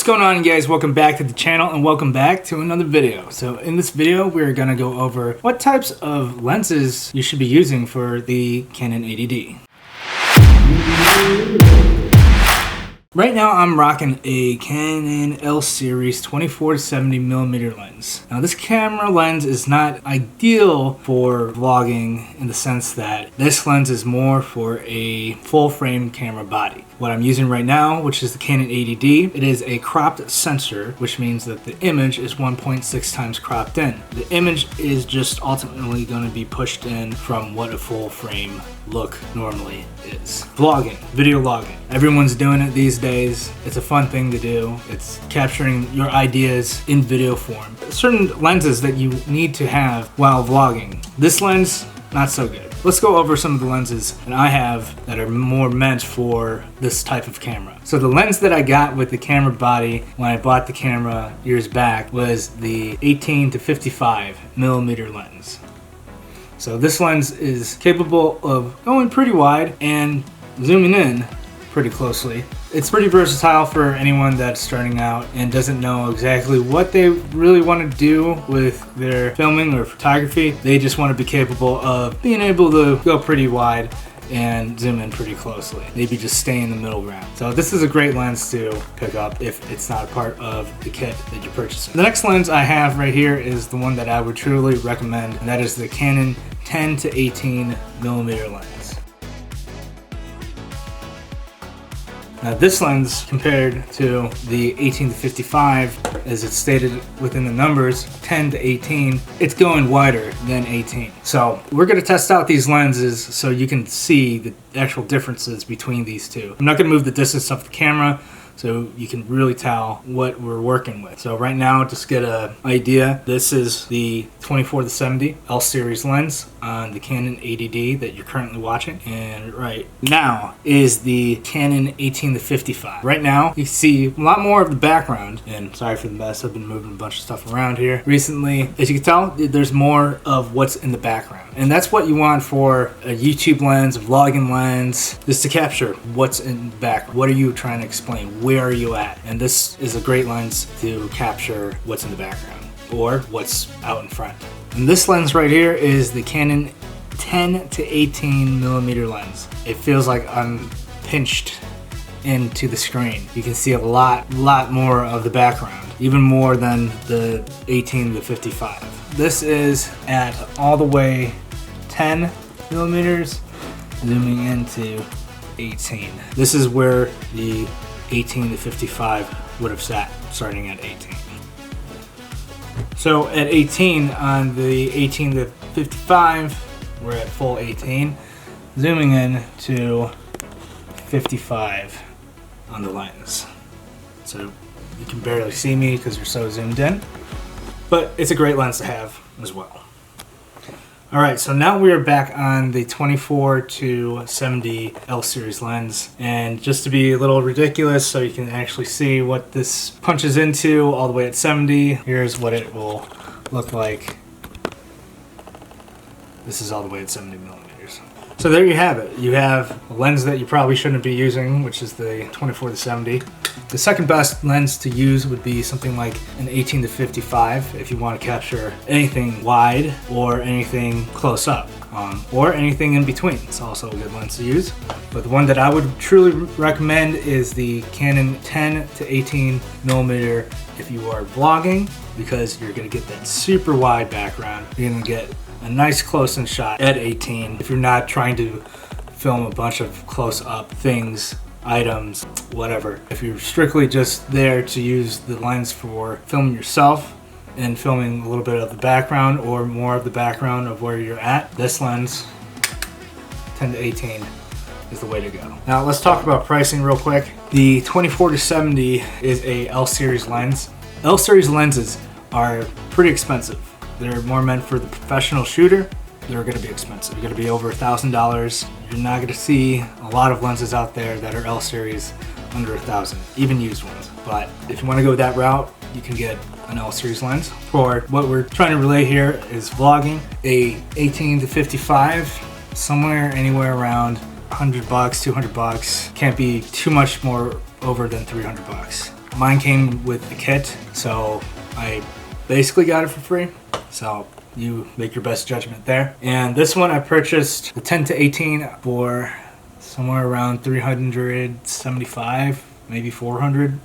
What's going on, guys? Welcome back to the channel and welcome back to another video. So in this video we're gonna go over what types of lenses you should be using for the Canon 80D. Right now I'm rocking a Canon L series 24-70mm lens. Now this camera lens is not ideal for vlogging in the sense that this lens is more for a full frame camera body. What I'm using right now, which is the Canon 80D, it is a cropped sensor, which means that the image is 1.6 times cropped in. The image is just ultimately going to be pushed in from what a full frame look normally is. Vlogging, video logging. Everyone's doing it these days. It's a fun thing to do. It's capturing your ideas in video form. Certain lenses that you need to have while vlogging. This lens, not so good. Let's go over some of the lenses that I have that are more meant for this type of camera. So the lens that I got with the camera body when I bought the camera years back was the 18-55mm lens. So this lens is capable of going pretty wide and zooming in pretty closely. It's pretty versatile for anyone that's starting out and doesn't know exactly what they really want to do with their filming or photography. They just want to be capable of being able to go pretty wide and zoom in pretty closely. Maybe just stay in the middle ground. So this is a great lens to pick up if it's not part of the kit that you're purchasing. The next lens I have right here is the one that I would truly recommend, and that is the Canon 10-18mm lens. Now this lens, compared to the 18-55, as it's stated within the numbers, 10-18, it's going wider than 18. So we're going to test out these lenses so you can see the actual differences between these two. I'm not going to move the distance of the camera so you can really tell what we're working with. So right now, just get an idea, this is the 24-70 L series lens on the Canon 80D that you're currently watching, and right now is the Canon 18-55. Right now you see a lot more of the background, and sorry for the mess, I've been moving a bunch of stuff around here recently. As you can tell, there's more of what's in the background, and that's what you want for a YouTube lens, a vlogging lens, is to capture what's in the background. What are you trying to explain? Where are you at? And this is a great lens to capture what's in the background or what's out in front. And this lens right here is the Canon 10-18mm lens. It feels like I'm pinched into the screen. You can see a lot more of the background, even more than the 18-55. This is at all the way 10mm, zooming into 18. This is where the 18-55 would have sat, starting at 18. So at 18 on the 18-55, we're at full 18. Zooming in to 55 on the lens. So you can barely see me because you're so zoomed in, but it's a great lens to have as well. Alright, so now we are back on the 24-70 L series lens, and just to be a little ridiculous so you can actually see what this punches into all the way at 70, here's what it will look like. This is all the way at 70mm. So there you have it. You have a lens that you probably shouldn't be using, which is the 24-70. The second best lens to use would be something like an 18-55 if you want to capture anything wide or anything close up, or anything in between. It's also a good lens to use. But the one that I would truly recommend is the Canon 10-18mm if you are vlogging, because you're going to get that super wide background. You're going to get a nice close-in shot at 18 if you're not trying to film a bunch of close-up things, items, whatever. If you're strictly just there to use the lens for filming yourself and filming a little bit of the background or more of the background of where you're at, this lens, 10-18, is the way to go. Now let's talk about pricing real quick. The 24-70 is a L series lens. L series lenses are pretty expensive. They're more meant for the professional shooter. They're going to be expensive. They're going to be over $1,000. You're not going to see a lot of lenses out there that are L series under $1,000, even used ones. But if you want to go that route, you can get an L series lens. For what we're trying to relay here is vlogging. A 18-55, somewhere anywhere around $100, $200. Can't be too much more over than $300. Mine came with the kit, so I basically got it for free. So you make your best judgment there. And this one I purchased the 10 to 18 for somewhere around 375, maybe 400,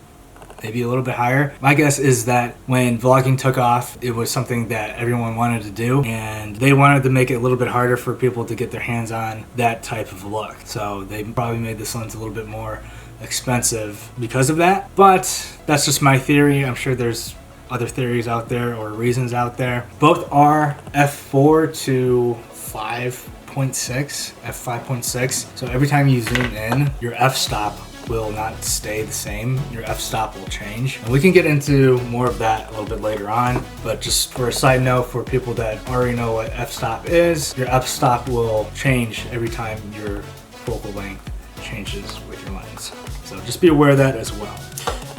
maybe a little bit higher. My guess is that when vlogging took off, it was something that everyone wanted to do, and they wanted to make it a little bit harder for people to get their hands on that type of look. So they probably made this lens a little bit more expensive because of that. But that's just my theory. I'm sure there's other theories out there or reasons out there. Both are f4 to 5.6, f5.6. So every time you zoom in, your f-stop will not stay the same. Your f-stop will change. And we can get into more of that a little bit later on, but just for a side note for people that already know what f-stop is, your f-stop will change every time your focal length changes with your lens. So just be aware of that as well.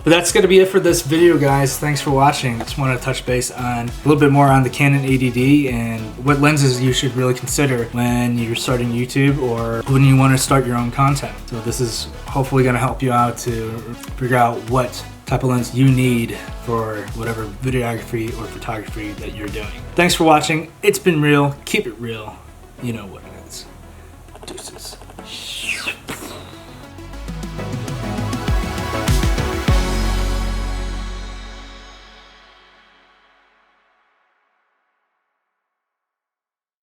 But that's going to be it for this video, guys. Thanks for watching. Just want to touch base on a little bit more on the Canon 80D and what lenses you should really consider when you're starting YouTube or when you want to start your own content. So this is hopefully going to help you out to figure out what type of lens you need for whatever videography or photography that you're doing. Thanks for watching. It's been real. Keep it real. You know what it is. Deuces.